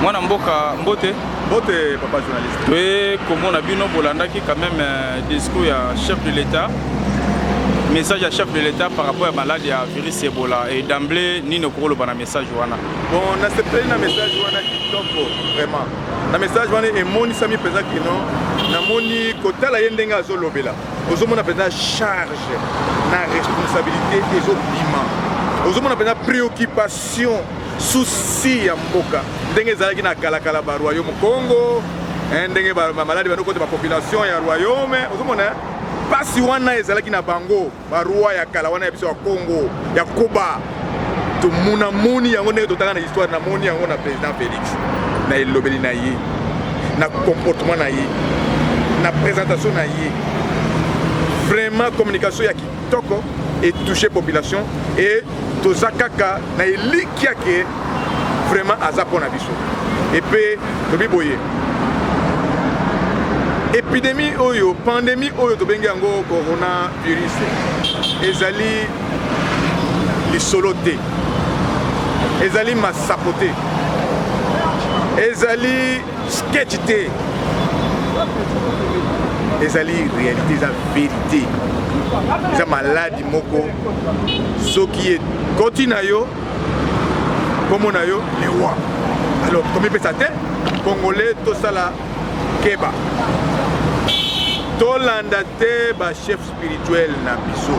Moi, Mboka Mbote. Mbote, papa journaliste. Oui, comme on a vu, nous avons quand même un discours à chef de l'État. Message à chef de l'État par rapport à la maladie à virus Ebola. Et d'emblée, ni ne courons pas message. Bon, on a accepté un message qui tombe vraiment. Le message est mon sami présent qui non. Na moni kota la yendenga zo lobela. Ozo mona présent charge, na responsabilité et zo bima. Ozo mona présent préoccupation, souci ya mboka. Ndenge zalaki na kala kala ba royaume Congo, ndenge ba maladi ba noko de population ya royaume. Ozo mona pasi wana ezalaki na bango ba roi ya kala wana ya biso ya Congo, ya Koba. To mona moni yango ne totanga na histoire na moni yango na président Félix. Na elobeli na ye. Na comportement na ye. Na présentation na ye. Vraiment communication ya kitoko et toucher population et tozakaka na elikia ke vraiment azapona biso. Et puis tobi boye. Épidémie oyo, pandémie oyo to bengi yango coronavirus. Ezali lisoloté. Ezali masapoté. Ezali sketchité. Ezali réalité, ezali vérité. Ezali maladie moko. Ce qui est continayo, comme on a yo, les rois. Alors, comme il peut s'attendre, Congolais, tout ça là, Keba. Tolandate, ba chef spirituel na biso.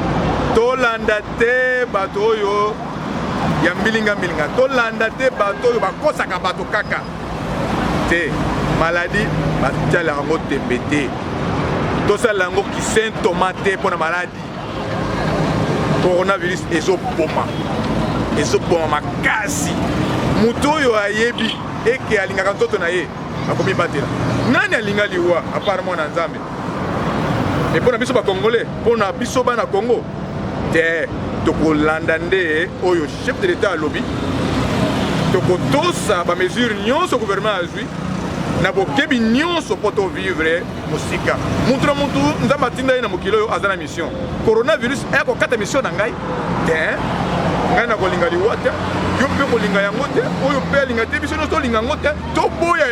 Tolandate, ba toyo. Ya milinga milinga tolanda te bato bakosaka bato kaka te maladie batala yango tembe te tosala yango ki symptôme te mpona maladie coronavirus ezoboma makasi moto oyo ayebi eke alingaka nzoto na ye akomi batela nani alinga liwa apparemment na nzambe e mpona biso bakongolais mpona biso bana Congo te toko landande oyo chef de l'État alobi toko tosa ba mesure nyonso gouvernement azui na bokebi nyonso poto vivre musika mutra mutu nzamba tinda na mokilo oyo azana mission coronavirus eko kata mission na ngai te ngai na kolinga liwa te yo mpe kolinga yango te oyo mpe alinga te biso nyonso tolinga yango te toboya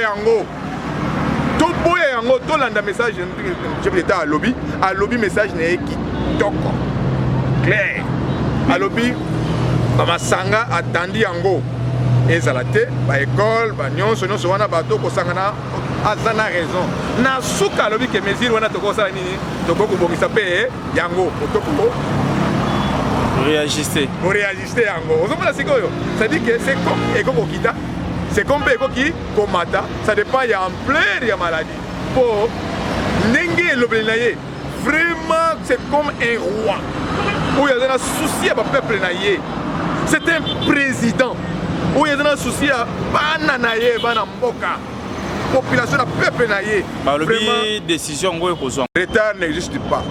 yango tolanda message chef de l'État alobi message na ye kitoko clair alobi bamasanga atandi yango ezala te baekole banyonso nyonso wana bato kosangana aza na raison na suka alobi ke mesure wana tokosala nini tokokobongisa mpe yango otoko réajuster yango ozomona sikoyo c'est-à-dire que c'est comme ekokokita c'est comme mpe ekoki komata ça dépend ya ampleur ya maladie po ndenge elobeli na ye vraiment c'est comme un roi où il y a un souci à peuple naïe. C'est un président où il y a un souci à bananaye, banamboka. Population à peuple naïe. Vraiment décision retard n'existe pas.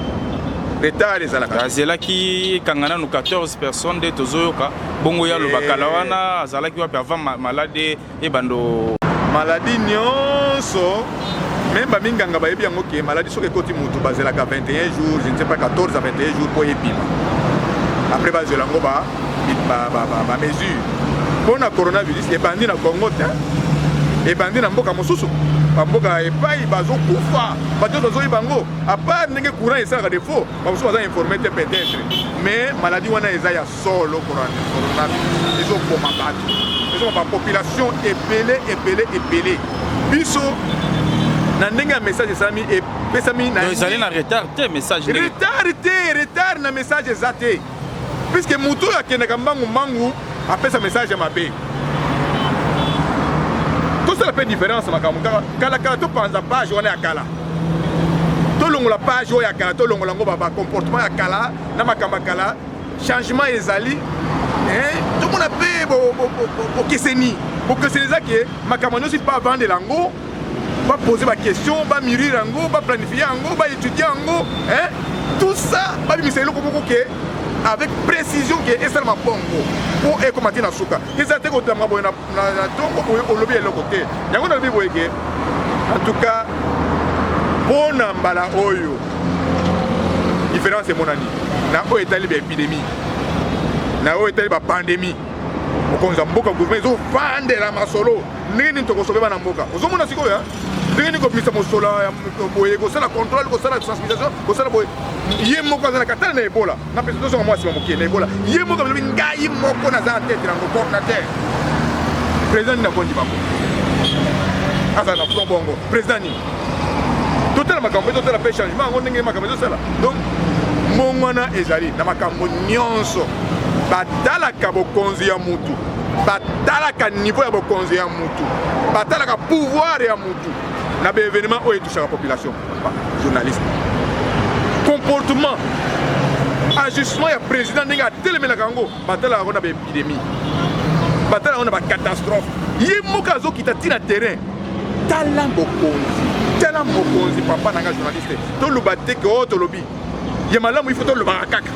Retard les alaka. C'est là qui kangana nous 14 personnes de tozoyoka. Bongo ya lo bakalawana azala ki wa avant maladie et bando maladie nyonso. Même si nganga bayebi yango ke maladie soki ekoti mutu bazelaka 21 jours, je ne sais pas 14 à 21 jours pour epima. Après bazela ngo ba mesure. Pour na coronavirus ebandi na Congo te. Ebandi na mboka mosusu. Mboka epai bazokufa. Bato tozoyi bango. À part ndenge courant esaka défaut, bamusu baza informé te peut-être. Mais maladie wana eza ya solo coronavirus. Ezokoma bato. Ezokoma population epelé. Biso na ndenge message esami et pesami na ils allaient en retard te message retard na message ezate puisque mutu akendaka mbangu apesa message mabe tout ça fait différence makambo kala to panza page wana ya kala to longola page ya kala to longola ngo ba comportement ya kala na makambo kala changement ezali tout le monde a payé au keseni ezaki makambo nyonso pas vendre lango va poser ma question, va mûrir yango, va planifier yango, va étudier yango, hein? Tout ça, va bimisser le koko avec précision qui est extrêmement bon pour écommater na souka. Ils ont été côté na tongo au lobby et le côté. Yango na lobby boyeke. En tout cas, bon mbala oyo. Différence est mon ami. Na o etali ba épidémie. Na o etali ba pandémie. mokonzi ya mboka gouvernement ezovandela masolo ndenge nini tokosobe bana mboka ozomona sikoyo ndenge nini komisa mosolo ya boye kosala contrôle kosala sensibilisation kosala boye ye moko aza na katala na ebola na pesa tozonga mwasi bamokie na ebola ye moko alobi ngai moko naza na tete nango coordinateur président nini akondi bango azala na front bongo président nini totala makambo totala mpe changement yango ndenge makambo ezosala donc mbongo wana ezali na makambo nyonso batalaka bokonzi ya mutu batalaka niveau ya bokonzi ya mutu batalaka pouvoir ya mutu na baévénement oyo etushaka population journaliste comportement ajustement ya président ndenge atelemelaka yango batalaka yango na baépidémie batalaka yango na bacatastrophe ye moko azokita ntina terrain tala mokonzi papa nanga journaliste toloba te ke oyo tolobi ya malamu ifo tolobaka kaka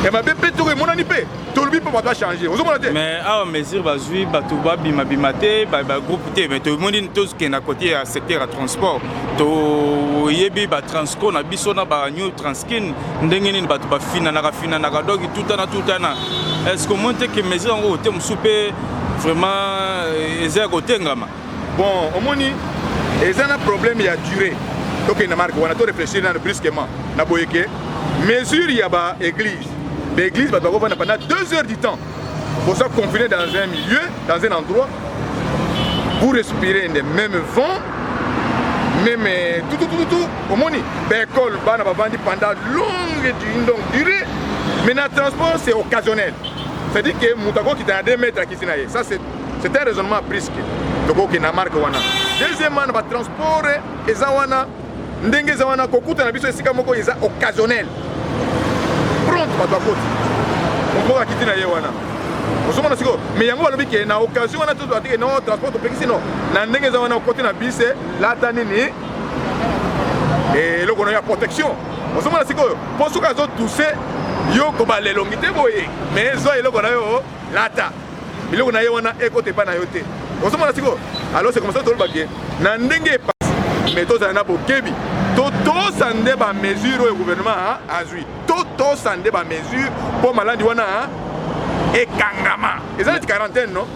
ya mabe mpe toko emonani mpe tolobi mpo bato achange ozomona te mais awa mesure bazwi bato babimabima te bagroupe te mais tomoni tozokenda kote ya secteur ya transport toyebi batransco na biso na banew transkin ndenge nini bato bafinanaka donc tutana est ce que omoni te ke mesure yango ote mosu mpe vraiment eza ya kotengama bon omoni eza na problème ya durée tokenda marke wana to réfléchir nano brusquement na boyeke mesure ya baéglise l'église bato bakovanda pendant 2 heures du temps pour ça confiné dans un milieu dans un endroit pour respirer le même vent même tout omoni baécole bana bavandi pendant longue durée mais na transport c'est occasionnel c'est à dire que moto akokita na 2 mètres akisi na ye ça c'est un raisonnement brisque tokokenda marke wana deuxièmement na batransport eza wana ndenge eza wana kokuta na biso esika moko eza occasionnel pronto bato akoti moko akiti na ye wana ozomona siko mais yango balobi ke na occasion wana to atike no transport topekisi no na ndenge eza wana okoti na bise lata nini eloko na ya protection ozomona sikoyo mpo soki azotuse yo kobalelongi te boye mais ezwa eloko na yo lata biloko na ye wana ekota epa na yo te ozomona sikoyo alors c'est comme ça tolobake na ndenge epasi mais tozala na bokebi totosa nde bamesure oyo gouvernement azwi totosa nde bamesure mpo maladi wana ekangama eza neti quarantaine no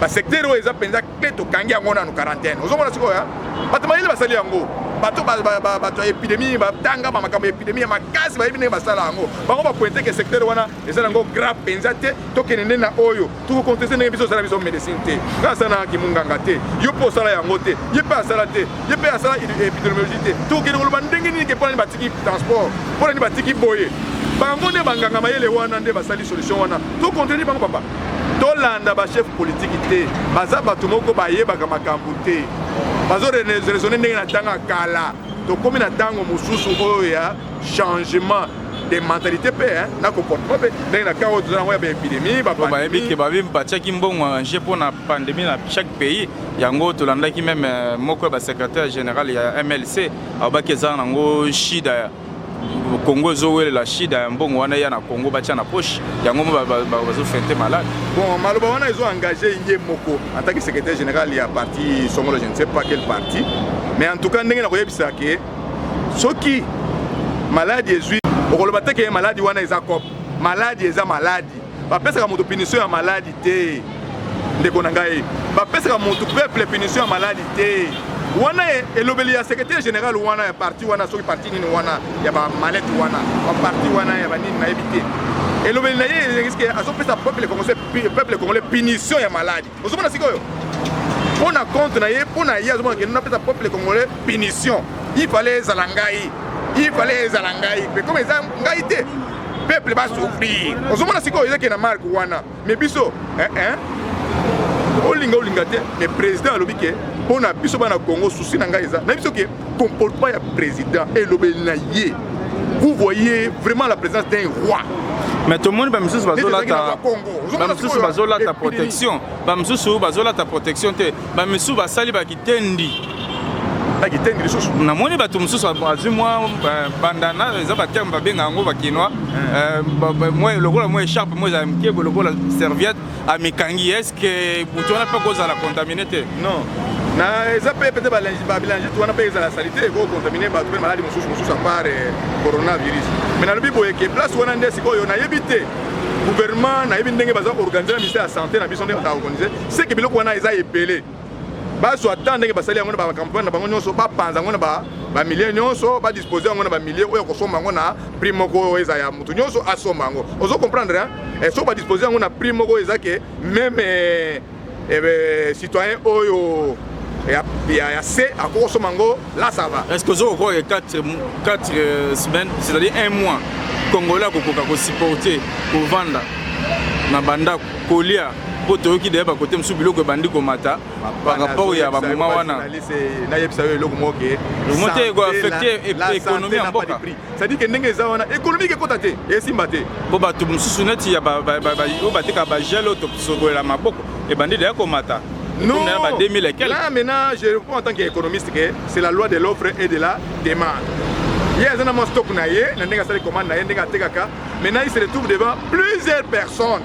basecteur oyo eza mpenza clé tokangi yango nano quarantaine ozomona sikoyo bato mayele basali yango bato ya épidémie batangama makambo ya épidémie ya makasi bayebi ndenge basala yango bango bapointe ke secteur wana eza nango grave mpenza te tokende nde na oyo tokokonteste ndenge biso osala biso médecine te nga asalaki munganga te yo mpe osala yango te ye mpe asala te ye mpe asala épidémiologie te tokende koloba ndenge nini ke mpona nini batiki transport mpona nini batiki boye bango nde banganga mayele wana nde basali solution wana tokontreni bango papa tolanda bachef politique te baza bato moko bayebaka makambo te bazoraisonne ndenge na ntango ya kala tokomi na ntango mosusu oyo ya changement de mentalité mpe na comportement mpe ndenge na ka oyo toza nango ya baépidémie bayebi ke batiaki mbongo ange mpona pandémie na chaque pays yango tolandaki meme moko ya basecrétaire général ya MLC alobaki eza nango shida Congo ezowelela shida ya mbongo wana ya na Congo batia na poche yango bazofente malade. Bon, maloba wana ezo engagé ye moko en tant que secrétaire général ya parti Songolo, je ne sais pas quel parti, mais en tout cas ndenge na koyebisa ke soki maladie ezwi okoloba te ke maladie wana eza cop maladie eza maladie bapesaka moto punition ya maladie te ndeko na ngai bapesaka moto peuple punition ya maladie te wana elobeli ya secrétaire général wana ya parti wana soki parti nini wana ya ba malette wana ba parti wana ya ba nini na ebité elobeli na ye risque azopesa peuple congolais punition ya maladie ozomona sikoyo pona compte na ye pona ye azomona ke nuna pesa peuple congolais punition il fallait ezala ngai mais comme eza ngai te peuple va souffrir ozomona sikoyo ezaki na marque wana mais biso olinga te mais président alobi ke mpona biso bana Congo souci na ngai eza na biso ke comportement ya président elobeli na ye vous voyez vraiment la présence d'un roi. Mais tout le monde bamisusu bazolata protection bamisusu bazolata protection te bamisusu basali bakitendi namoni bato mosusu azwi mwa bandana eza baterme babenga yango bakinois lokola mwa écharpe mwa ezala mike lokola serviette amikangi estce butu wana mpe kozala contamine te non na eza mpe pete babilangi tu wana mpe ezala salite ekocontamine bato mpe maladi mosusu à part coronavirus mais nalobi boye ke place wana nde sikoyo nayebi te gouvernement na yebi ndenge baza organiser na ministère ya santé na biso ndenge baza organiser c'est que biloko wana eza ebele baso ata ndenge basali yango na bacampagne na bango nyonso bapanza yango na bamilie nyonso badisposer yango na bamilie oyo kosomba yango na prix moko eza ya motu nyonso asomba yango ozo comprendre soki badisposer yango na prix moko eza ke même citoyen oyo ya C akosomba yango là ça va. Est-ce que vous avez 4 semaines, c'est-à-dire un mois, Congolais qui supporter pour vendre na banda kolia pour te qui d'ailleurs côté monsieur biloko bandi komata par rapport ya ba moment wana na yebisa yo eloko moke le monter go affecter économie en boka ça dit que ndenge za wana économie ke kota te esimba te bo ba tu mususu neti ya ba te ka ba gelo to sokola maboko e bandi d'ailleurs komata. Non, là maintenant je réponds en tant qu'économiste que c'est la loi de l'offre et de la demande. Il y a un stock maintenant il se retrouve devant plusieurs personnes.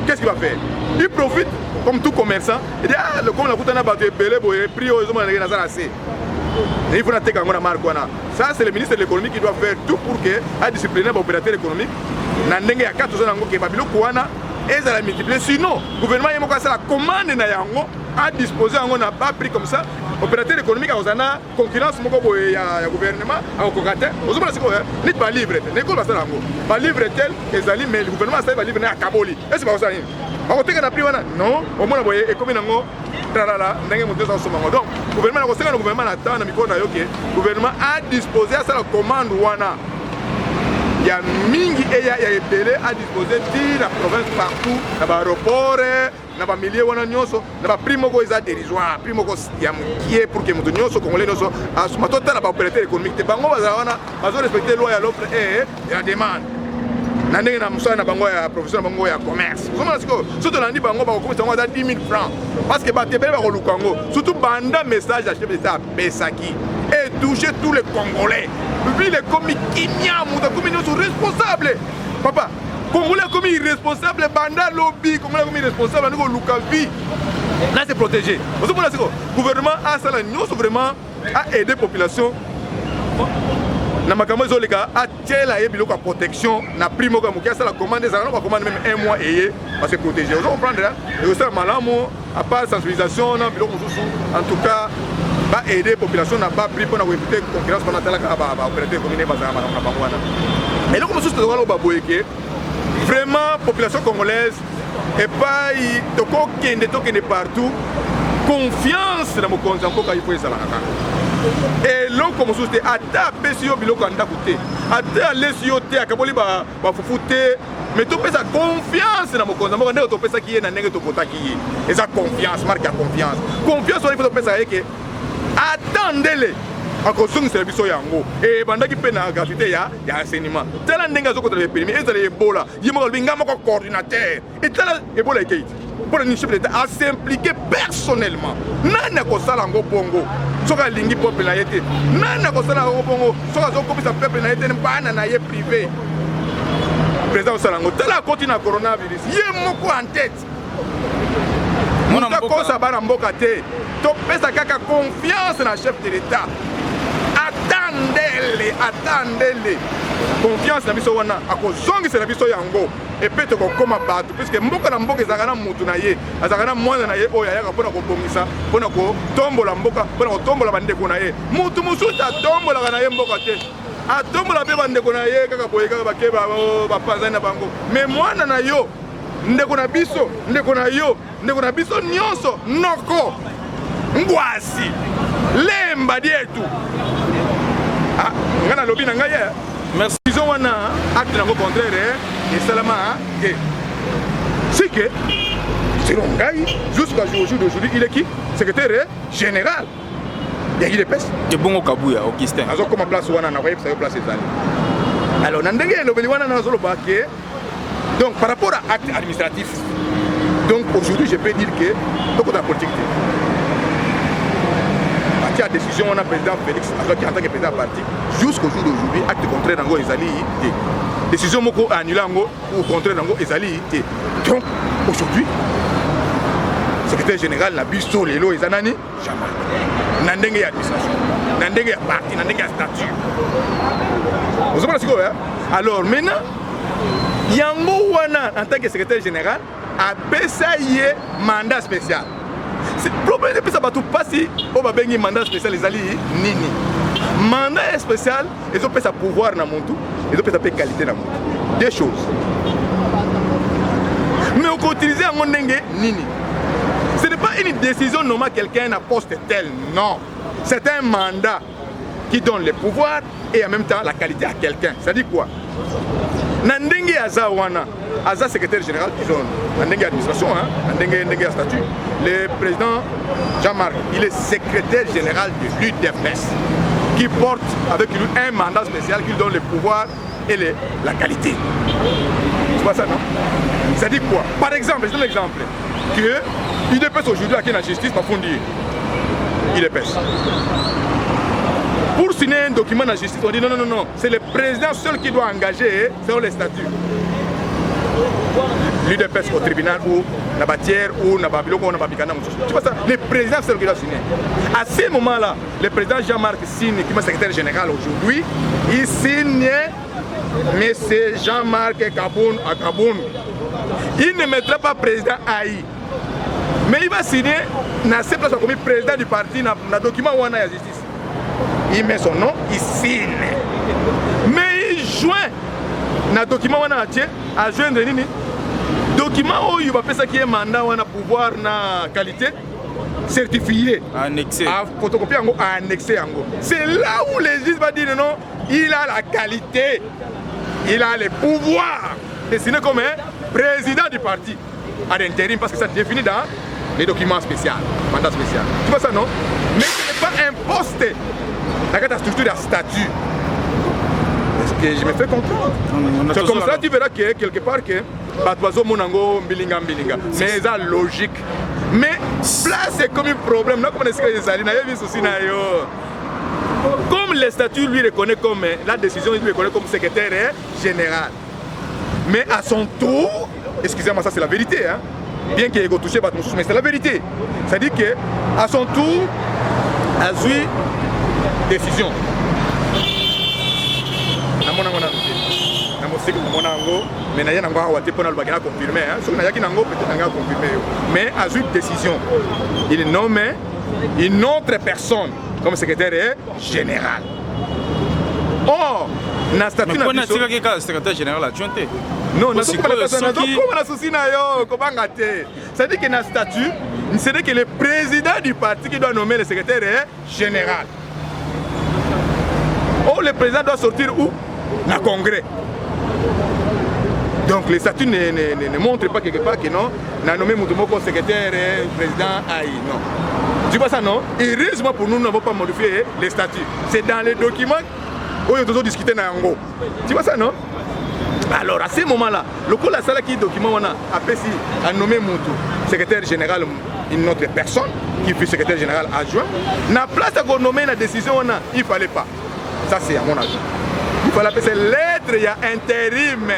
Qu'est-ce qu'il va faire? Il profite comme tout commerçant. Il dit ah, comme la coutana battu belé boye prix aux hommes na assez. Il faut attaquer ngona markwana. Ça c'est le ministre de l'économie qui doit faire tout pour que à discipliner les opérateurs économiques. Na ndenge ya 4 ans ngo ke babilo kwana et à la multiplier. Sinon, le gouvernement il a la commande na yango à disposer yango na pas prix comme ça. Opérateur économique a osana concurrence moko ya gouvernement a kokate. Ozomona siko ni ba livre, ne ko ba sala yango. Ba livre tel ezali mais le gouvernement ça va livrer na Kaboli. Est-ce pas ça ni? Ba koteka na prix wana? Non, au moins boye économie nango tralala ndenge moto ça somango. Donc, gouvernement na koseka na gouvernement na temps na mikono na yoke. Gouvernement a disposer ça la commande wana. Il y a mingi et il y a ebele à disposer de la province partout, dans l'aéroport, dans les milliers wana nyonso, dans les prix moko eza dérisoire, prix moko ya mukie pour que mutu nyonso congolais nyonso asuma tota na ba opérateur économique te bango bazala wana bazo respecter loi ya l'offre et la demande. Na ndenge na musala na bango ya profession na bango ya commerce. Comment est-ce que surtout na ndi bango ba ko komisa ngwa 10 000 francs parce que ba tebele ba ko lukango, surtout banda message à chef d'état Besaki et toucher tous les Congolais. Puis les commis Kimia, ils sont responsables. Papa, Congolais comme irresponsable, Banda lobby, Congolais comme irresponsable, nous Lukavi. Là c'est protégé. Le gouvernement a ça, nous vraiment à aider la population. Na makambo zo leka a tiela ye biloko protection na primo comme qui a ça la commande des on va commander même un mois et parce que protéger. Vous comprendre et aussi malamu à part sensibilisation na biloko en tout cas va aider la population n'a pas pris pour éviter la concurrence pendant la opérateur communale na bangwana. Et donc monsieur to ngalo baboyeke vraiment population congolaise et pas toko kende partout confiance dans mon konza mboka il faut ezala kaka. Et l'on comme c'était à taper sur biloko anda côté à aller sur te akaboli ba fufute mais tu peux sa confiance dans mon konza mboka ndeko to pesa ki na ndenge to kota ki et sa confiance marque confiance il faut pesa que attendez-les à construire service yango et bandaki pe na gratuité ya enseignement tala ndenga zoko de permis et tala ebola yimo binga moko coordinateur et tala ebola ekait pour le chef d'état à s'impliquer personnellement nana ko sala ngo bongo soka lingi peuple na yete nana ko sala ngo bongo soka zo kopisa peuple na yete bana na ye privé président sala ngo tala continue na coronavirus yemoko en tête mon ko sa bana mboka te to pesa kaka confiance na chef de l'état attendez-les confiance na biso wana akozongisa na biso yango et peut te kokoma bato puisque mboka na mboka ezaka na mutu na ye azaka na mwana na ye oyo ayaka mpona kobongisa mpona kotombola mboka mpona kotombola bandeko na ye mutu mosusu atombolaka na ye mboka te atombola mpe bandeko na ye kaka boye kaka bake bapanzani na bango mais mwana na yo ndeko na biso ndeko na biso nyonso noko ngwasi lemba dietu ngana lobi na ngai merci ils ont wana acte nango contraire et salama que c'est que selon ngai jusqu'à jour d'aujourd'hui il est qui secrétaire général ya il est pes de bongo kabuya Augustin azo comme place wana na web ça place ezali alors na ndenge lobeli wana na zolo baké donc par rapport à acte administratif donc aujourd'hui je peux dire que donc la politique la décision on a président Félix en tant que président parti jusqu'au jour d'aujourd'hui acte contraire nango ezali té décision moko annulé nango ou contraire nango ezali té donc aujourd'hui secrétaire général na biso lelo ezanani jamais na ndenge ya administration na ndenge ya parti na ndenge ya statut vous savez ce que alors maintenant yango wana en tant que secrétaire général apesa ye mandat spécial. C'est problème de ça bato pasi o ba bengi mandat spécial ezali nini. Mandat spécial ils ont pesa pouvoir na montu, ils ont pesa qualité na montu. Deux choses. Mais on peut utiliser en ndenge nini. Ce n'est pas une décision normale quelqu'un à poste tel, non. C'est un mandat qui donne le pouvoir et en même temps la qualité à quelqu'un. Ça dit quoi? Nandenge Azawana, Aza secrétaire général qui donne Nandenge administration, Nandenge statut. Le président Jean-Marc, il est secrétaire général de l'UDPS qui porte avec lui un mandat spécial qui lui donne le pouvoir et la qualité. C'est pas ça, non? Ça dit quoi? Par exemple, je donne un exemple. Que l'UDPS aujourd'hui, qui est la justice, pas fondé. l'UDPS. Pour signer un document de la justice, on dit non, non, non, non. C'est le président seul qui doit engager selon les statuts. L'UDPS au tribunal ou la bâtière ou la Babylone ou la Babicana. Tu vois ça? Le président seul qui doit signer. À ce moment-là, le président Jean-Marc signe, qui est secrétaire général aujourd'hui, il signe M. Jean-Marc Kaboun à Kaboun. Il ne mettra pas président Aïe. Mais il va signer dans cette place comme président du parti dans le document où on a la justice. Il met son nom, il signe. Mais il joint dans le document où on a à joindre le document où il va faire ça qui est mandat où on a pouvoir na qualité certifié. Annexé. À photocopier en annexé en gros. C'est là où les juges vont dire non, il a la qualité, il a le pouvoir de signer comme un président du parti à l'intérim parce que ça définit dans les documents spéciaux, mandat spécial. Tu vois ça non? Mais ce n'est pas un poste dans la structure de statut. Est-ce que je me fais comprendre? C'est comme ça tu verras que quelque part que Batwazo Monango Mbilinga Mbilinga. Mais c'est logique. Mais là c'est comme un problème. Comme le statut lui reconnaît comme la décision, il lui reconnaît comme secrétaire général. Mais à son tour, excusez-moi, ça c'est la vérité, hein? Bien qu'il ait touché Batmoussou, mais c'est la vérité. C'est-à-dire qu'à son tour, a eu décision. Mais il y a confirmé. Mais a eu décision. Il nomme une autre personne comme secrétaire général. Or, na statut na biso secrétaire général adjoint. non, na soko na personne comme na souci na yo ko banga te. Ça dit que na statut, c'est que le président du parti qui doit nommer le secrétaire général. Oh, le président doit sortir où? Na congrès. Donc le statut ne montre pas quelque part que non, na nommé Moutoumoko secrétaire président Aïe, non. Tu vois ça non? Heureusement pour nous, nous n'avons pas modifié les statuts. C'est dans les documents où ils ont discuté dans Yango. Tu vois ça non? Alors à ce moment-là, le coup la salle qui document on a nommé Moutou secrétaire général une autre personne qui fut secrétaire général adjoint. Na place à nommer la décision on a, il fallait pas. Ça c'est à mon avis. Il fallait appeler lettre il y a intérim.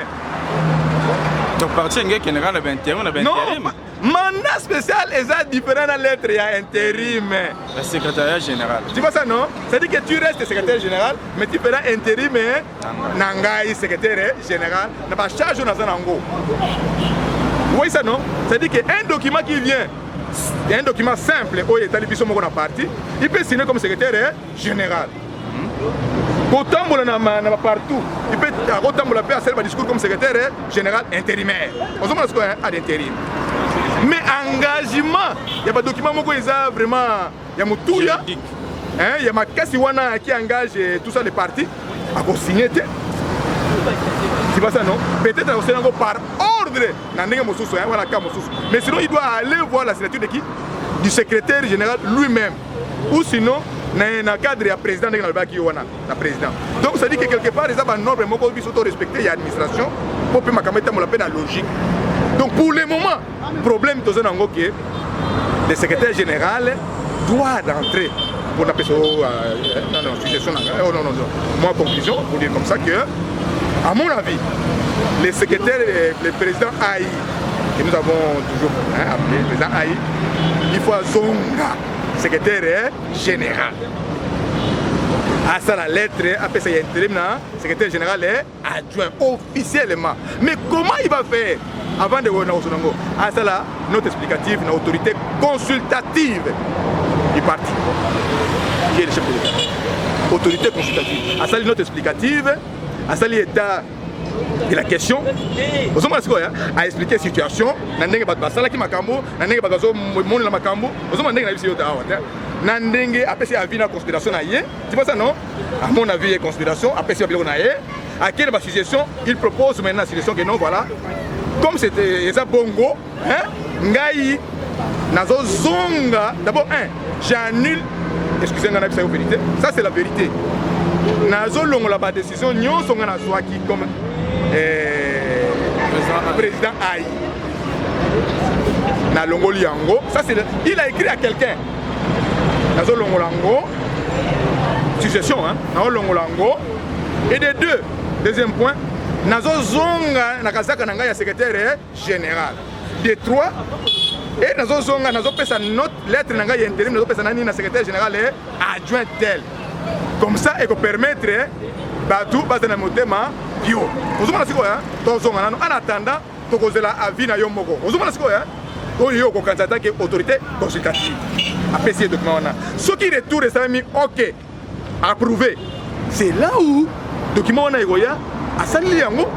Donc parti général de intérim, on a intérim. Mandat spécial est différent de la lettre, il y a intérim. Le secrétariat général. Tu vois ça non? C'est-à-dire que tu restes secrétaire général, mais tu feras intérim Nangaï, secrétaire général, n'a pas charge dans un ango. Vous voyez ça non? C'est-à-dire qu'un document qui vient, un document simple, où il est allé parti, il peut signer comme secrétaire général. Autant partout, il peut faire un discours comme secrétaire général intérimaire. On se demande à l'intérim. Mais engagement, il y a pas de document vraiment, il y a Moutouya, il y a Makasiwana qui engage tout ça les partis à signer. Tu vois ça non? Peut-être encore par ordre, mais sinon il doit aller voir la signature de qui? Du secrétaire général lui-même. Ou sinon, dans le cadre du président de la président. Donc ça dit que quelque part, les normes sont respectées, il y a l'administration pour que la logique. Donc pour le moment, le problème est que le secrétaire général doit rentrer pour la personne. Moi, conclusion, pour dire comme ça que, à mon avis, le secrétaire, le président Aïe, que nous avons toujours appelé le président Aïe, il faut Zonga, secrétaire général. à ça la lettre, après ça il y a intérim, secrétaire général est adjoint officiellement. Mais comment il va faire avant de voir à ça la note explicative, une autorité consultative du parti. Qui est le chef de l'État. Autorité consultative. À ça la note explicative, à ça l'état de la question. Vous avez à expliquer la situation. Nandenge basala ki makambo, nandenge bagazo moni la makambo. Vous avez nandenge na biso ta awata. Nandenge après c'est avis na considération na yé. Tu vois ça non? À mon avis et considération, après c'est avis na yé. À quelle suggestion il propose maintenant la suggestion que non voilà. Comme c'était ça bongo, hein? Ngai nazo zonga. D'abord j'annule. Excusez-moi, c'est la vérité. Ça c'est la vérité. Nazo longo la décision nyon songa na swaki comme président Aïe. Na longo liango. Ça c'est il a écrit à quelqu'un. Nazo longo lango. Suggestion hein. Nazo longo lango. Et de deux, deuxième point, nazo zonga na kazaka nanga ya secrétaire général. De trois, et nazo zonga nazo pesa note lettre nanga ya intérim nazo pesa nani na secrétaire général et adjoint tel. Comme ça, il peut permettre Batou, Bazana Motema, Bio. Vous avez en attendant, tu as la avis na Yomoko. Vous avez un candidat qui est autorité consultative. Après, ces documents. Ce qui retourne, c'est mis OK, approuvé. C'est là où le document a été à Saliango,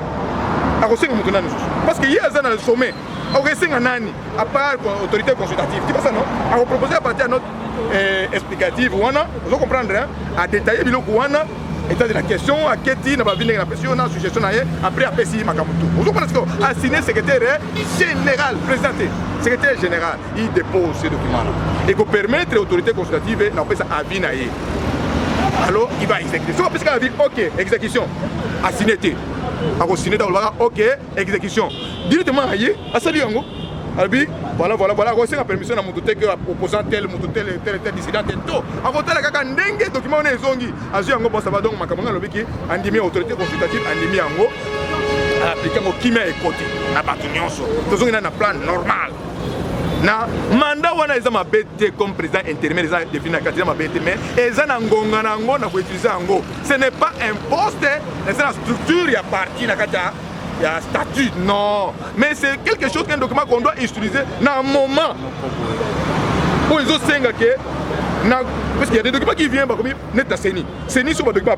à Rosseng Moutouna. Parce qu'il y a un sommet. À part autorité consultative, tu vois ça non? À vous proposer à partir de notre explicative, vous comprendre, à détailler le Kouana, état de la question, à quel titre va venir la pression, la suggestion, après si Makamutu. Vous comprenez ce que assigné secrétaire général, présenté, secrétaire général, il dépose ces documents-là. Et pour permettre l'autorité consultative, on appelle ça avis naïe. Alors il va exécuter. Si on peut dire OK, exécution, assigné. A signé dans le OK, exécution. Directement à Saliango. Voilà, on a permission à mon que opposant tel dissident tel tout. À voter la caca n'engue document on est zongi. À Ziango, ça va donc ma camarade lobby andimi autorité consultative andimi ango. À appliquer au qui met côté. À Batunionso. Tout ça un plan normal. Na mandat wana eza mabete comme président intérimaire eza défini na candidat mabete mais eza na ngonga na ngo na ko utiliser ngo. Ce n'est pas un poste, c'est la structure ya parti na kata. Il y a un statut, non. Mais c'est quelque chose qu'un document qu'on doit utiliser dans un moment. Pour les autres, parce qu'il y a des documents qui viennent, comme net à Séni. Séni, sur le document, le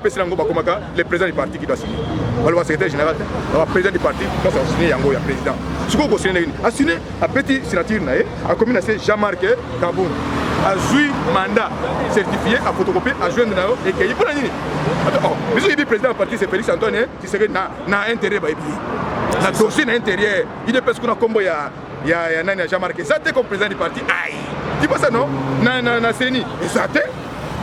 président du parti qui doit signer. On va le secrétaire général, le président du parti qui doit signer, il y a un président. Ce qu'on doit signer, a signé, a petit signature, a commis Jean-Marc Kaboun. A joué mandat certifié, a photocopié, a joué et qu'il y a mais il dit président du parti, c'est Félix Antoine, qui serait dans intérêt. La dossier à l'intérieur, il est parce qu'on a combo, il y a Jean-Marc. Ça, c'est comme président du parti. Aïe! Tu vois ça, non? Na Séni. Et ça,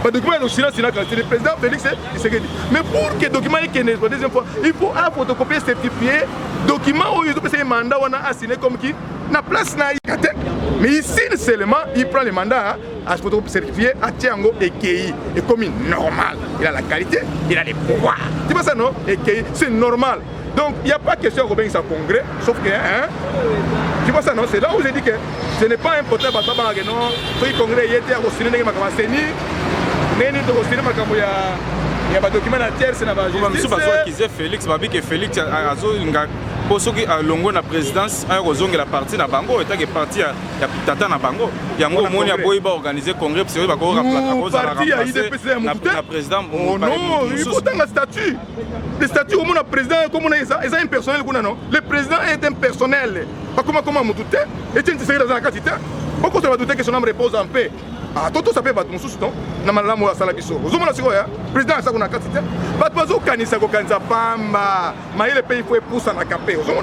le document est aussi là, c'est le président Félix Tshisekedi. Mais pour que le document soit la deuxième fois, il faut un photocopier certifié, document où il doit passer un mandat, on a assigné comme qui na place na Ikate. Mais ici seulement, il prend le mandat à ce photocopier certifié à Tiango et Kei. Et comme normal, il a la qualité, il a les pouvoirs. Tu vois ça, non? Et Kei, c'est normal. Donc il n'y a pas question de revenir au congrès, sauf que, tu vois ça, non? C'est là où j'ai dit que ce n'est pas important parce que non, le congrès il était à Rossini, il y a des documents à terre, c'est la justice. Félix, Félix a pour ceux qui ont longo la présidence, a rozonge la partie na bango, et que parti ya tata na bango. Yango moni a boy ba organiser congrès parce que ba ko parti a IDPC na président. Oh non, il faut un statut. Le statut au monde président comme on a ça, ils ont impersonnel qu'on a non. Le président est impersonnel. Pas comment Moutouté, et tu sais dans la quantité. Pourquoi tu vas douter que son âme repose en paix? Ah, Toto ça peut battre mon sous-ton. Namalamu à Salabiso. Vous avez le président a ça qu'on a quantité. Batbazo Kanisa Kanza Pamba. Mais le pays faut pousser à la capé. Vous avez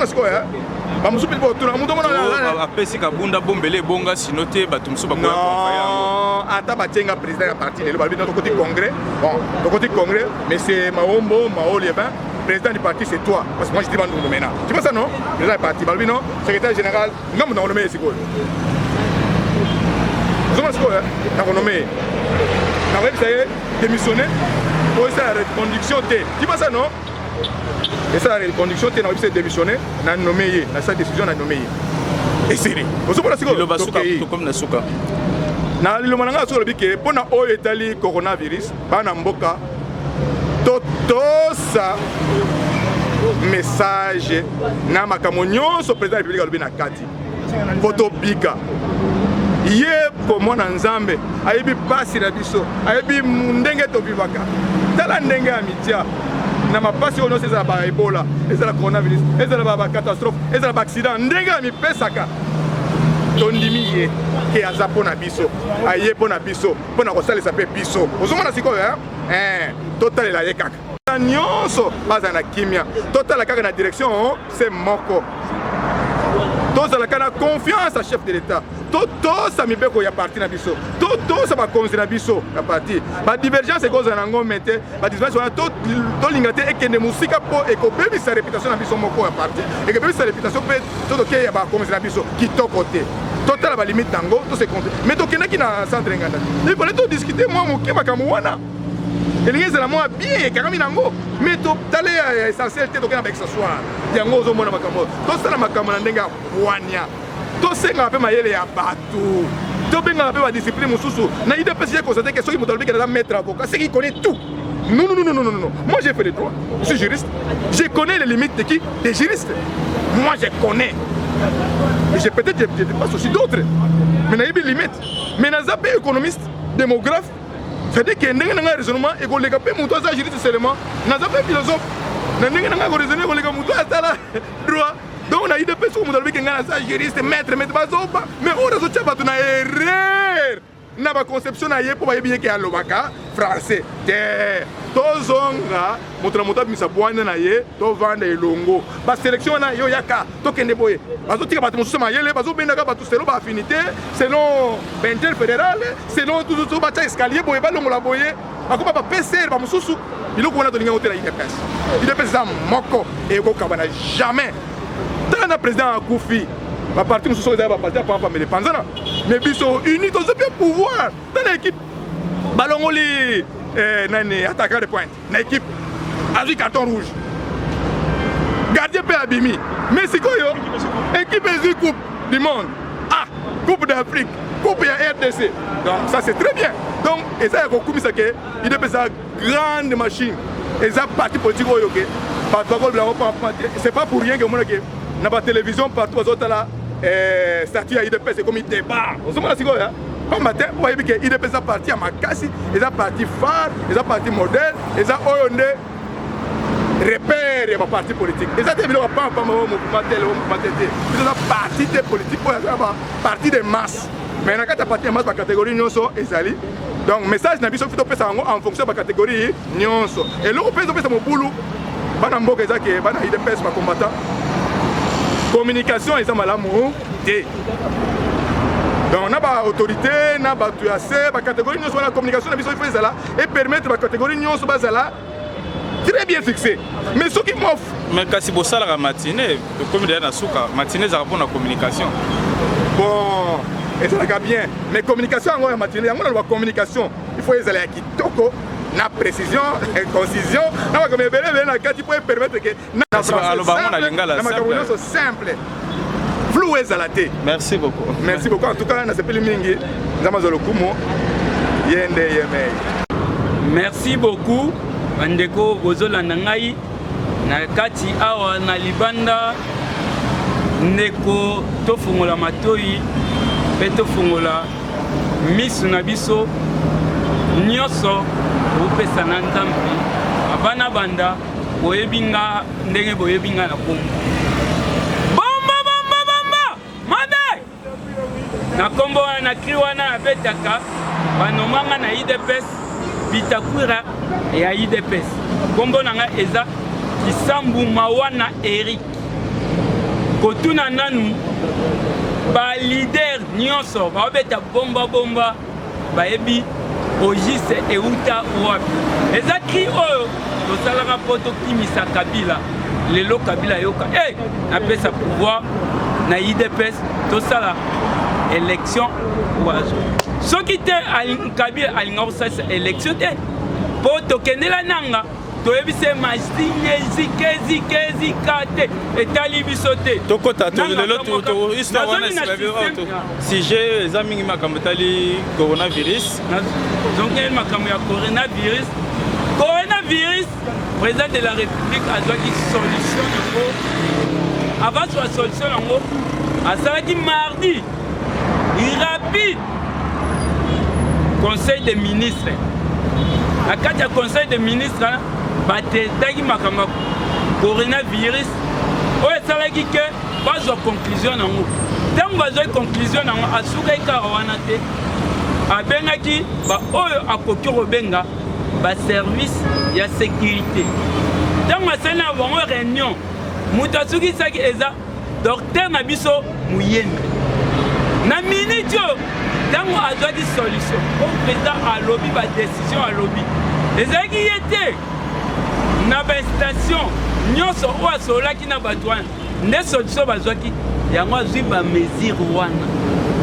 après si kabunda bombele bonga sinoté batumsu bakoya non ata batenga président ya parti le balbi notre côté congrès bon notre côté congrès mais c'est Maombo Maoli ben président du parti c'est toi parce que moi je dis bandou maintenant tu vois ça non président du parti balbi non secrétaire général ngam na nommé c'est quoi vous avez ce quoi na nommé na web ça démissionné pour ça reconduction tu vois ça non. Et ça, la conduction, tu as démissionné, tu as nommé, dans cette décision, tu as nommé. Et c'est vous savez ce que c'est comme la souka. Na le mananga sur le bique, pour na o etali coronavirus, ba na mboka tosa message na makambo nyonso président de la République alobi na kati poto bika ye ko mwana nzambe ayebi pasi na biso ayebi ndenge tobivaka tala ndenge ya mitia na mapasi oyo nyonso ezala ba ebola ezala coronavirus ezala ba catastrophe ezala ba accident ndenge ya mipesaka tondimi ye ke aza mpo na biso aye mpo na biso mpo na kosalisa mpe biso ozomona sikoyo totalela ye kaka nyonso baza na kimia totala kaka na direction se moko tozala kaka na confiance à chef de l'état totosa mibeko ya parti na biso totosa bakonzi na biso ya parti badivergence ekozala nango mete badivergence wana tolinga te ekende mosika mpo ekobebisa réputation na biso moko ya parti ekobebisa réputation mpe totoke ya bakonzi na biso kitoko te totala balimite nango tosekonte mais tokendaki na centre nganda il fallait todiscute mwa moke makambo wana elingi ezala mwa bien ekakami nango mais totale ya essentiel te tokenda baexasoire yango ozomona makambo tosala makambo na ndenge ya bwania tosengaka mpe mayele ya bato tobengaka mpe badiscipline mosusu na idps j'ai constaté que soki moto alobi kena aza maître avocat c'est qu'il connaît tout. Non, non, non, non, non, non. Moi j'ai fait le droit, je suis juriste, je connais les limites de qui? Des juristes. Moi je connais. Et peut-être je dépasse aussi d'autres. Mais il y a des limites. Mais dans un pays économiste, démographe, c'est-à-dire qu'il y a un raisonnement et qu'on a un juriste seulement, dans un pays philosophe, il y a un raisonnement et qu'on a un droit. Donc on a eu des personnes qui ont dit un juriste, maître, mais on a sorti une erreur. Na ba conception na ye pour ba bien que alobaka français te tozonga moto na moto misa bwana na ye to vanda elongo ba sélection na yo yaka to kende boye bazo tika bato mususu mayele bazo bendaka bato selon ba affinité selon bentel fédéral selon tout ba escalier boye ba longo la boye akoba ba PCR ba mususu iloko wana to linga hôtel il est ça moko et ko kabana jamais tant na président Koufi ma partie nous sommes des partis pas mais les panzana mais biso unis tous bien pouvoir dans l'équipe balongoli nani attaquant de pointe na équipe avec carton rouge gardien pe abimi mais c'est quoi yo équipe de coupe du monde coupe d'Afrique coupe ya RDC donc ça c'est très bien donc et ça ko kumisa ke il est ça grande machine et ça parti politique oyo ke c'est pas pour rien que mon que na ba télévision partout aux autres là statut à IDPS c'est comme il débat on se dit quoi comme matin vous voyez que IDPS a parti à Makassi et a parti phare et a parti modèle et a oyonde repère et parti politique et ça devient pas mouvement tel mouvement tel c'est un parti de politique pour parti de masse mais na kata parti de masse par catégorie nyonso ezali donc message na biso fito pesa en fonction de la catégorie nyonso et le pesa pesa mo boulou bana mboka ezaki bana IDPS ba combattant communication est malamu té donc on a ba autorité na ba tuase ba catégorie nyonso la communication na biso il faut ça là et permettre ba catégorie nyonso ba ça très bien fixé mais ce qui m'offre mais kasi bosala la matinée comme déjà na suka matinée ça répond à communication bon et ça va bien mais communication en la matinée on a communication il faut les aller à kitoko na précision et concision na comme belé na kati pour permettre que na simple flou ezalate. Merci beaucoup. Merci beaucoup en tout cas na sepeli mingi nzamazolo kumo yende yemei. Merci beaucoup bandeko bozolanda ngai na kati awa na libanda ndeko tofungola matoi pe tofungola misu na biso nyonso opesa na nzambe abana banda boyebinga ndenge boyebinga na kombo bomba madai na kombo na kri wana abetaka banomanga na IDPS bitakwira ya IDPS kombo nanga eza Kisambu Mawana Eric kotuna nanu ba leader nyonso babeta bomba baebi Ogise euta wapi ezaki oyo tosalaka poto kimisa Kabila lelo Kabila yoka napesa pouvoir na IDPS tosala élection oazo soki te Kabila alinga osasa élection te poto kendela nanga toyebise machine zike kate etali biso te tokota lelo histoire wana si j'ai les amis makambo tali coronavirus donc makambo ya coronavirus coronavirus président de la république azwaki solution yango avant soit solution yango asalaki mardi rapide conseil des ministres na kati ya conseil des ministres batetaki makambo coronavirus oyo esalaki ke bazwa conclusion nango ntango bazwaki conclusion nango asukaki kaka wana te abengaki baoyo akoki kobenga baservice ya sécurité ntango asali na bango réunion moto asukisaki eza docteur na biso Muyembe na minute oyo ntango azwaki solution o président alobi badécision alobi ezalaki ye te na bastation nyonso oyo asololaki na bato wana nde solution bazwaki yango azwi bamesure wana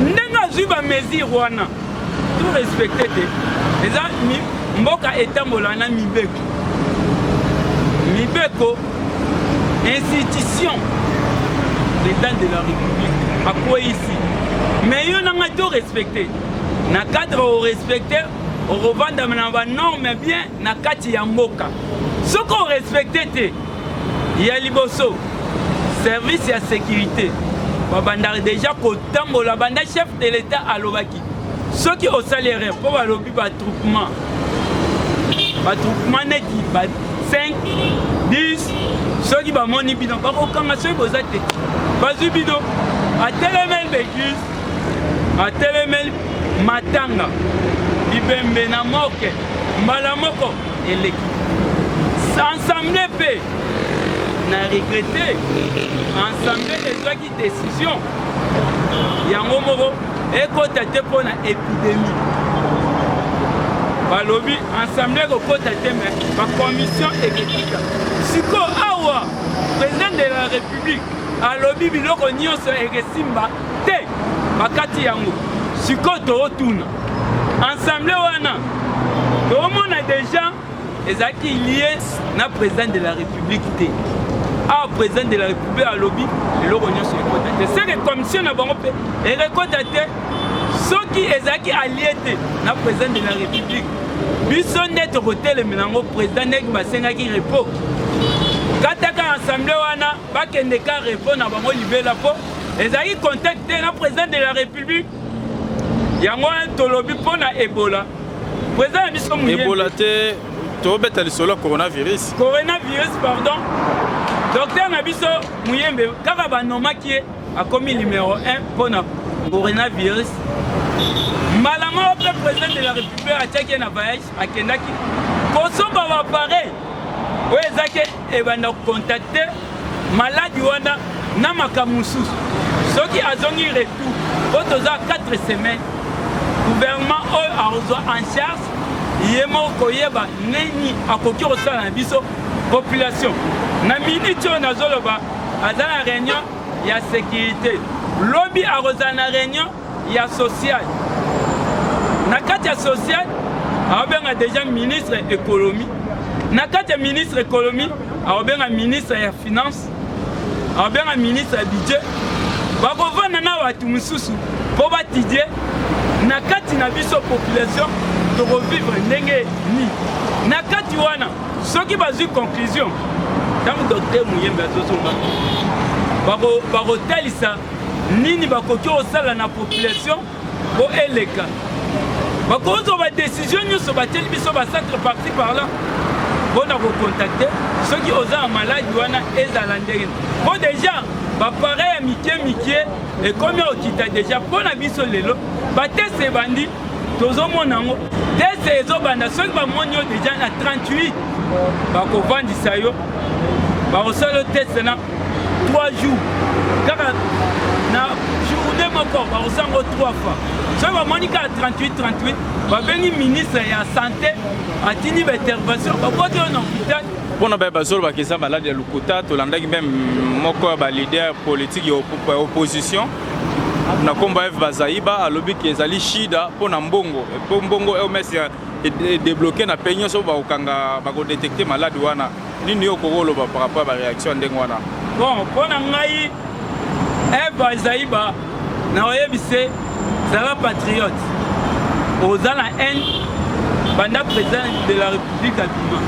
ndenge azwi bamesure wana tout respecte te eza mboka etambola na mibeko institution président de la république akwei ici mais yo nanga to respecte na cadre o respecte o revanda na ba norme bien na kati ya mboka soko o respecte te ya liboso service ya sécurité babanda déjà kotambola banda chef de l'état alobaki soki au salaire po balobi batroupement neti ba 5 10 soki bamoni bino bakokanga soki boza te bazwi bino atelemel bécuse atelemel matanga libembe na moke mbala moko eleki ensemble mpe na regrete ensemble ezwaki décision yango moko ekota te mpo na épidémie balobi ensemble kokota te me bacommission ekekika siko awa président de la république alobi biloko nyonso ekesimba te bakati yango siko tootuna ensemble wana toomona déjà ezalaki lié na président de la république te awa président de la république alobi eloko nyonso ekota te seke commission na bango mpe ekekota te soki ezalaki allié te na président de la république biso nde tokotelemela yango président ndenge basengaki repos kataka assemblée wana bakende ka repos na bango libela mpo ezalaki contact te na président de la république yango tolobi mpo na ebola président na biso ebola te tobeta lisolo coronavirus pardon docteur na biso Muyembe kaka banomaki ye akomi numéro 1 mpo na coronavirus malama ope président de la république atiaki na voyage akendaki kosomba bapareil oyo ezaki ebanda kocontacte maladi wana na makambo mosusu soki azongi retour po toza 4 semaines gouvernement oyo azwa en charge ye moko koyeba nini akoki kosala na biso population na minute oyo nazoloba aza na réunion ya sécurité lobi akozala na réunion ya social na kati ya social aobenga déjà ministre économie na kati ya ministre économie aobenga ministre ya finance aobenga ministre ya budget bakovanda na bato mosusu mpo batidie na kati na biso population tokovivre ndenge ni na kati wana soki bazwi conclusion ntango docteur Muyembe azozonga bakotalisa nini bakoki kosala na population po eleka bakozwa badécision nyonso batieli biso bacentre parti par là mpona kocontacte soki oza na maladi wana ezala ndenge mpo déjà bapare ya mike ekomi okita déjà mpo na biso lelo batese ebandi tozomona yango tese ezobanda soki bamoni yo déjà na 38 bakovandisa yo bakosala yo tese na 3 jours kaka na journée moko bakosango 3 fois soki bamoni kaka 38 babengi ministre ya santé atindi baintervention bakoti oyo na hôpital mpona baye bazolobaka eza maladi ya lokuta tolandaki meme moko ya balider politique ya opposition na nkombo ya eve bazaiba alobiki ezali shida mpona mbongo mpo mbongo eomes edebloke na pe nyonso bakokanga bakodetecte maladi wana nini yo kokoloba par rapport ya baréaction ya ndenge wana bon mpona ngai eve bazaiba na oyebise zala patriote oza na haine banda président de la république abima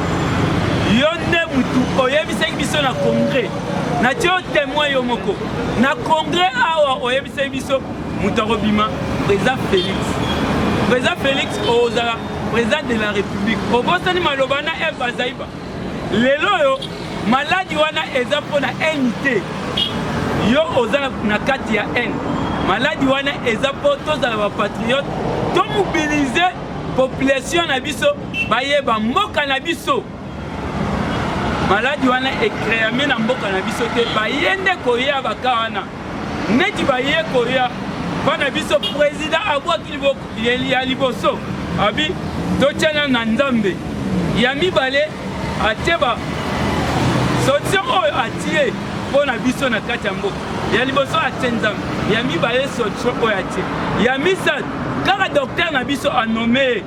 yo nde mutu oyebisaki biso na congrès na tio témoin yo moko na congrès awa oyebisaki biso mutu akobima président Félix ozala président de la République obosani maloba na Eva Zaiba lelo yo maladi wana eza mpona unité yo ozala na kati ya haine maladi wana eza mpo tozala bapatriote tomobilize population na biso bayeba mboka na biso maladi wana ekreame na mboka na biso te baye nde koya baka wana neti baye koya bana biso président abwaki ya liboso abi totiana na nzambe ya mibale atie ba solution oyo atie mpo na biso na kati ya mboka ya liboso atie nzambe ya mibale solution oyo atie ya misatu kaka docteur na biso anome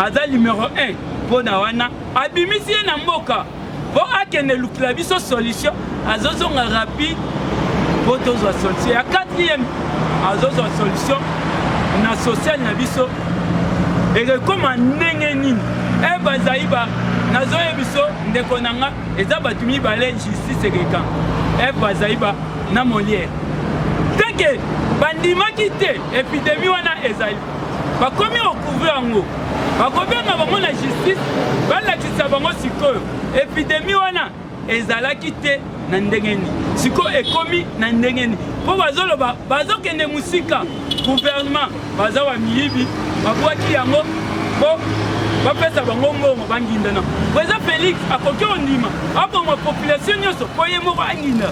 aza numéro 1 mpo na wana abimisi ye na mboka mpo akende lukila biso solution azozonga rapide mpo tozwa solution ya 4e azozwa solution na social na biso ekekoma ndenge nini bazaiba nazoye biso ndeko nanga eza bato mibale justice ekeka bazaiba na Molière teke bandimaki te epidemie wana ezali bakomi recouvre yango bakobengana bango na justice balakisa bango sikoyo epidemie wana ezalaki te na ndenge nini sikoyo ekomi na ndenge nini mpo bazoloba bazokende musika gouvernement baza wa miyibi babwaki yango mpo bapesa bango mbongo bangindana président Félix akoki ondima abongo population nyonso mpo ye moko anginda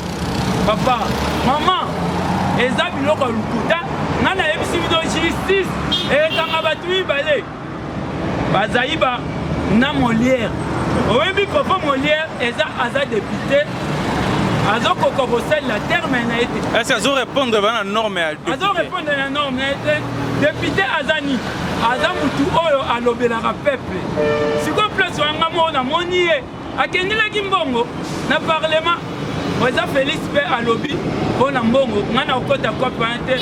papa mama eza biloko ya lukuta nga nayebisi biso justice ekanga bato mibale bazaiba na Molière oyebi papa Molière eza aza député azokoka kosalela terme na ye te est-ce azorépondre bana norme ya azorépondre na norme na ye te député azani aza mutu oyo alobelaka peuple sikoyo place wanga moko namoni ye akendelaki mbongo na parlement président Félix mpe alobi mpo na mbongo nga na kokota kope wana te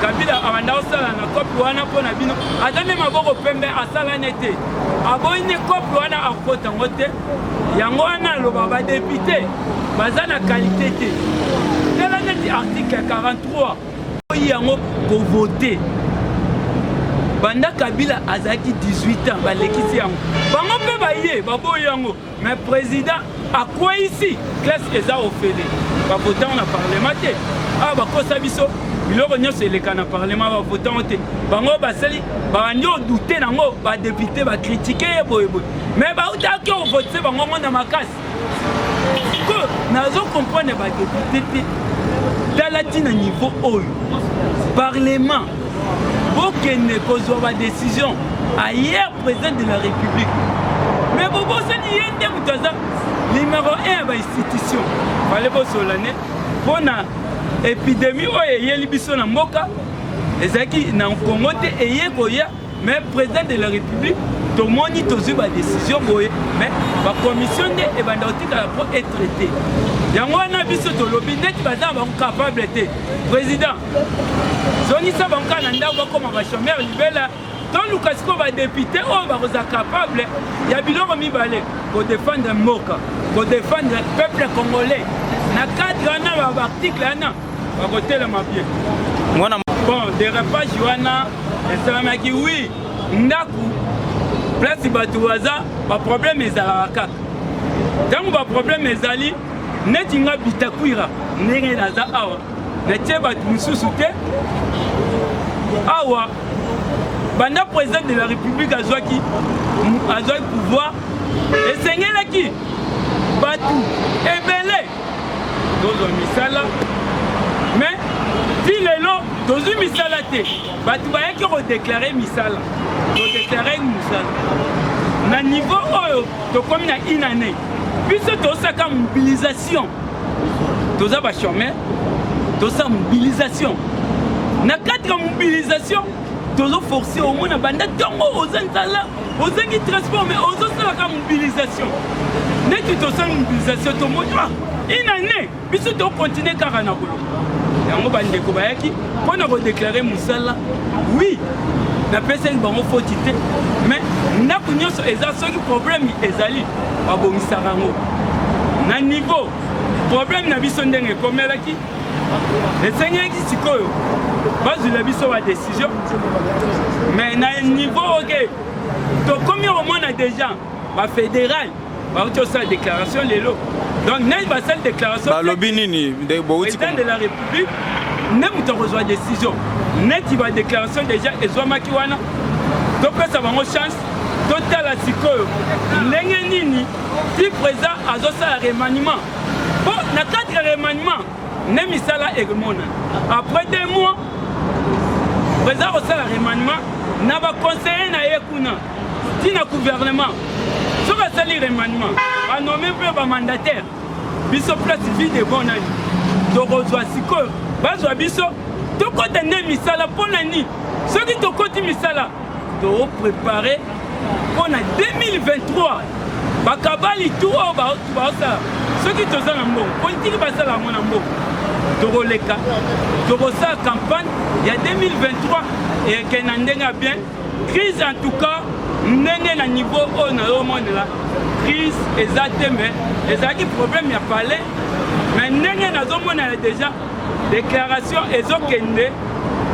Kabila abanda kosala na kope wana mpo na bino aza nde maboko pembe asalane te aboyi nde kope wana akota yango te yango wana aloba badepute baza na qualité te tela neti article 43 oyi yango kovote banda Kabila azalaki 18 ans balekisi yango bango mpe baye baboyi yango mais président akweyisi classe eza ofele bavotango na parlement te awa bakosa biso biloko nyonso eleka na parlement bavotango te bango basali babandi odute nango badepute bakritike ye boyeboye mais bautaki ovotise bango ngo na makasi ko nazo comprendre badepute te tala ntina niveau oyo parlement bokende kozwa badécision ailleurs président de la république mais bobosani ye nde moto aza numéro 1 ya bainstitution fale bosolane mpo na épidémie oyo eyeli biso na mboka ezalaki na Congo te eye koya mais président de la république tomoni tozwi badécision boye mais bacommission nde ebanda kotikala mpo etraité yango wana biso tolobi ndeti baza bango capable te président zongisa bango kaka na ndako bakoma bachomere libela toluka sikoyo badepute oyo bakoza capable ya biloko mibale kodefendre mboka kodefendre peuple congolais na cadre wana baarticle wana bakotelema bien bon dérapage wana esalamaki wi ndaku place bato baza baproblème ezalaka kaka ntango baproblème ezali neti nga bitakwira ndenge naza awa natie bato mosusu te awa banda président de la république azwaki pouvoir esengelaki bato ebele tozwa misala mais ti lelo tozwi misala te bato bayaki kodeklare misala kodeklare misala na niveau oyo tokomi na inane biso tozosaka mobilisation toza bachomere tozosala mobilisation na kati ya mobilisation tozoforce omona banda ntongo oza nzala ozangi transport mais ozosalaka mobilisation neti tosala mobilisation tomoni inane biso tokontinue kaka na koloba yango bandeko bayaki mpo na kodeklare mosala wi na pesen bango fotité mais ndako nyonso eza soki problème ezali babongisaka yango na niveau problème na biso ndenge ekomelaki esengaki sikoyo bazwila biso ba décision mais na niveau ok tokomi omona déjà bafédéral bauti osala déclaration lelo donc nani basala déclaration balobi nini président de la république ne moto akozwa décision neti badéclaration déjà ezwamaki wana topesa bango chance totala sikoyo ndenge nini ti président azosala remaniement po na cadre remaniement ne misala ekomona après 2 mois président osala remaniement na baconseiller na ye kuna ti na gouvernement soki asali remaniement banome mpe bamandataire biso place vide bonani tokozwa sikoyo bazwa biso tokota nde misala mpo na nini soki tokoti misala toprépare mpo na 2023 bakabali tu oyo baosala soki toza na mbongo politiki basala yango na mbongo tokoleka tokosala campagne ya 2023 eke na ndenge ya bien crise en tout cas ndenge na niveau oyo nazomonela crise eza te me ezalaki problème ya palais mais ndenge nazomonela déjà déclaration ezokende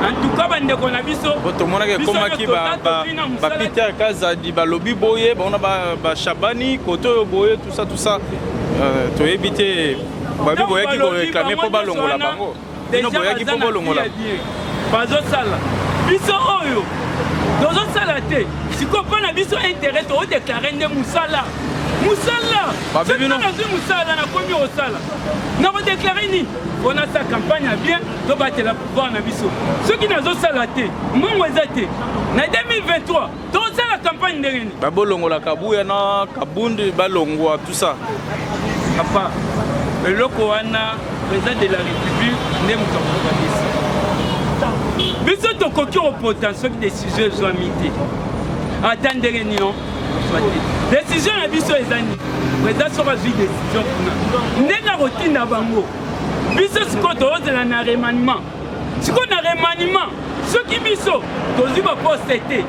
en tout cas bandeko na biso tomonaki ekomaki bapeter kazadi balobi boye baona bashabani kote oyo boye tout ça toyebi te babi boyaki koreklame mpo balongola bango bino boyaki mpo bolongola bazosala biso oyo tozosala te sikoyo mpo na biso intérêt toodéklare nde mosala soki nazwi mosala nakomi kosala nakodéklare nini mpo nasala campagne ya bien tobatela pouvoir na biso soki nazosala te mbongo eza te na 2023 tokosala campagne ndenge nini babolongola kabuya na kabundi balongwa tout ça apa eloko wana président de la république nde moto akokabisa biso tokoki kopota soki décision ezwami te ata ndenge nino décision na biso eza nini président soki azwi décision kuna ndenge akotinda bango biso sikoyo tozozela na remaniement sikoyo na remaniement soki biso tozwi baposte te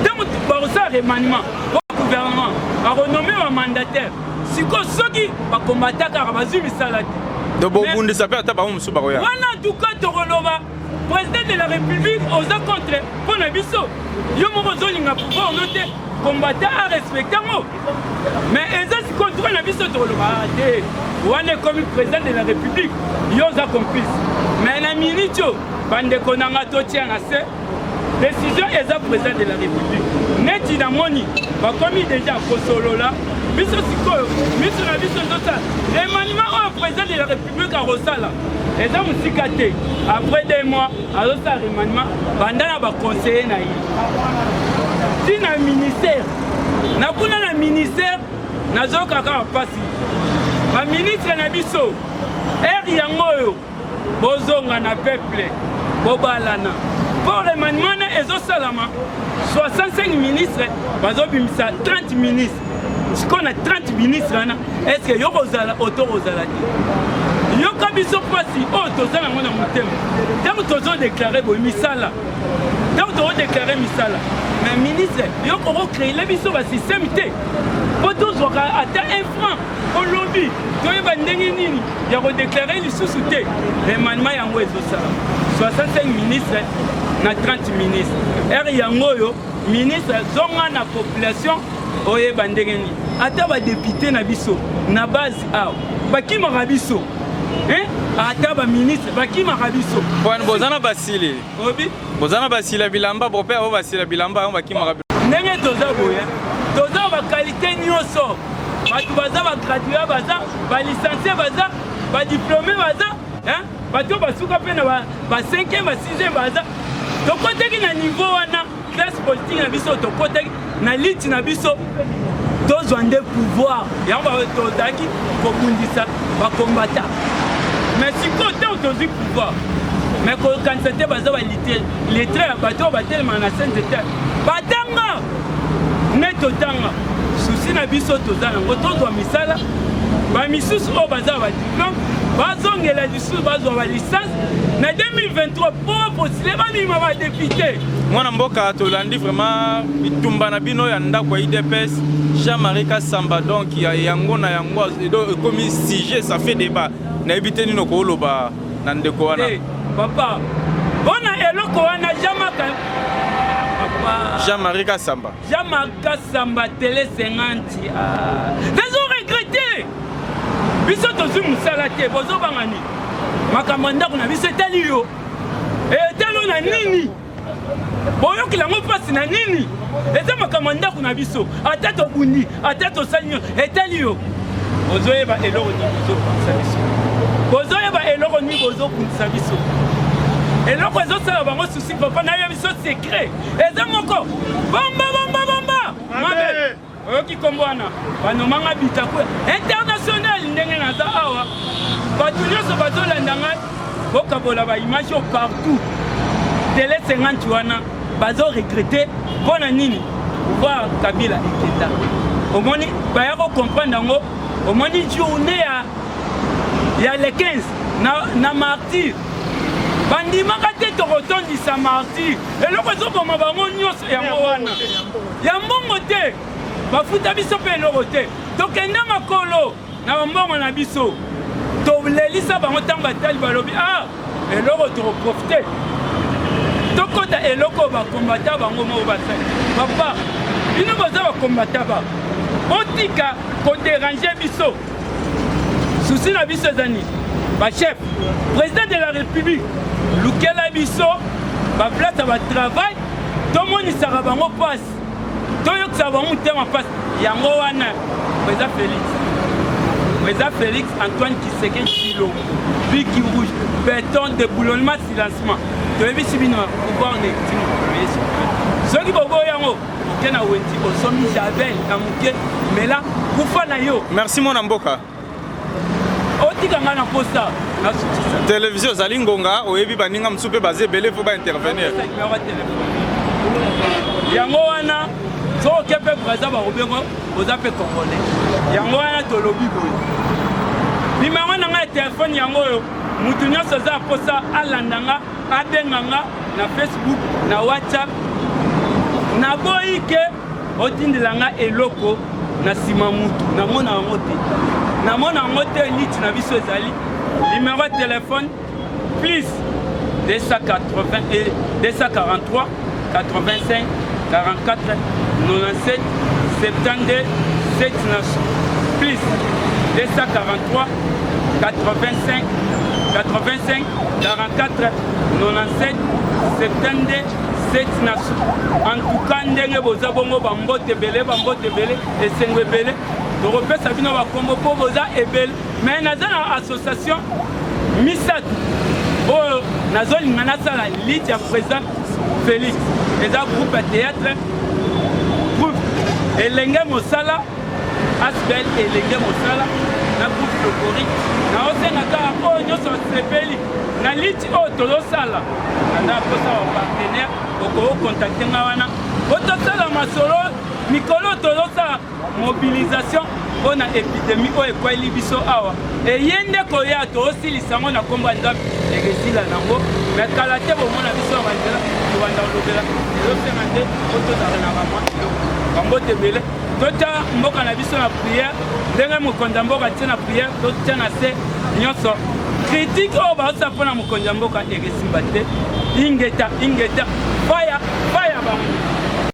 ntango bakosala remaniement po gouvernement bakonome bamandataire sikoyo soki bakombata kaka bazwi misala te bobundisa mpe ata bango mosusu bakoya wana antuka tokoloba président de la république oza contre mpo na biso yo moko ozolinga pouvoir no te kombata arespecte yango mais eza sikoyo ntuka na biso tokoloba te wana ekomi président de la république yo oza complice mais na miniti oyo bandeko na nga totia na se décision eza président de la république neti namoni bakomi déjà kosolola biso sikoyo miso na biso ezosala remaniement oyo président de la république akosala eza mosika te après 2 mois azosala remaniement banda na baconseiller na ye ti na ministère nakuna na ministère nazokaka bapasi baministre na biso ere yango oyo bozonga na peuple bobalana mpo remaniement na ezosalama 65 ministre bazobimisa 30 ministre sikoyo na 30 ministre wana estce yo kozala oto kozala te yoka biso mpasi oyo toza nango na motema ntango tozodéklare boye misala ntango tozodéklare misala mais ministre yo kokocréile biso basystème te mpo tozwaka ata 1 franc olobi toyeba ndenge nini ya kodéklare lisusu te remaniement yango ezosala 65 ministre na 30 ministre ere yango oyo ministre zonga na population oyeba ndenge nini ata badepute na biso na base awa bakimaka biso ata baministre bakimaka biso bozana basili obi bozana basila bilamba bope abo basila bilamba yango bakimaka ndenge toza boye toza bakalite nyonso bato baza bagradue baza balicencie baza badiplome baza bato basuka mpe na ba5e ba6e baza tokoteki na niveau wana classe politique na biso tokoteki na liti na biso tozwa nde pouvoir yango tozalaki kobundisa bakombata mais sikoyo ntango tozwi pouvoir mais kokanisa te baza baletre ya bato oyo batelema na sainte terre batanga nde totanga susi na biso toza nango tozwa misala bamisusu oyo baza badiplome bazongela lisusu bazwa balicence na 2023 mpo postule bamima badepute mwana mboka tolandi vraiment bitumba na bino ya ndako ya IDPS Jean-Marie Kasamba donc yango na yango comme sujet ça fait débat na ebite nino ko loba na ndeko wana papa bona eloko wana Jean-Marie Kasamba télé 50 Désolé regretter biso tozu musala te bozo bangani makambo ndako na biso etali yo etalo na nini boyo kilango pasi na nini eza makambo ndako na biso ata tobundi ata tosali etali yo bozoyeba eloko ni bozobundisa biso bozoyeba eloko ni bozobundisa biso eloko ezosala bango susi papa na yo biso secret eza moko bomba mabe oyoki kombo wana banomanga bitakwe international ndenge naza awa bato nyonso bazolanda ngai bokabola baimage yo partout télé 50 wana bazoregrete mpo na nini pouvoir Kabila ekenda omoni baya kocomprendre yango omoni journée ya le 15 na martyr bandimaka te tokotondisa martyr eloko ezoboma bango nyonso yango wana ya mbongo te bafuta biso mpe eloko te tokenda makolo na bambongo na biso tolelisa bango ntango batali balobi eloko tokoprofite tokota eloko bakombata bango moko basali papa bino baza bakombata ba otika koderange biso susi na biso ezani bachef président de la république lukela biso baplace batravail tomonisaka bango mpasi toyokisaka bango motema mpasi yango wana président Félix Antoine Tshisekedi Tshilombo biki rouge béton déboulonnement silencement toyebisi bino pouvoir légitime soki boboyo yango oke na wendi osomi javel na moke mela kufa na yo merci mwana mboka otika nga na posta na sutisa télévision ozali ngonga oyebi baninga mosusu mpe baza ebele fo baintervenir yango wana soki mpe braza bakobengo oza mpe congolais yango wana tolobi boye limango na ngai telefone yango oyo mutu nyonso aza aposa alanda nga abenga nga na Facebook na WhatsApp naboyi ke otindela nga eloko na nsima mutu namona yango te namona yango te niti na biso ezali numéro de téléphone plus 243 85 44 97 72 79 plus 243 85 44 97 72 79 en tout cas ndenge boza bongo bambote ebele esengo ebele tokopesa bino bakombo mpo boza ebele mais naza na association misato oyo nazolinga nasala liti ya président Félix eza groupe ya théâtre groupe elenge mosala asbel elenge mosala na groupe locorique naosenga kaka oyo nyonso sepeli na liti oyo tozosala naza posa bapartenaire okocontacte nga wana po tosala masolo mikolo tozosala mobilisation mpo na épidémie oyo ekweli biso awa eye nde koya toosilisa yango na nkombo ya nzambe ekesila nango me kala te bomona biso ya banzela tobanda kolobela ezosenga nde po tozala na bamwa bambote ebele totya mboka na biso na prière ndenge mokonzi ya mboka tie na prière totya na se nyonso critique oyo baosala mpo na mokonzi ya mboka ekesimba te ingeta faya bango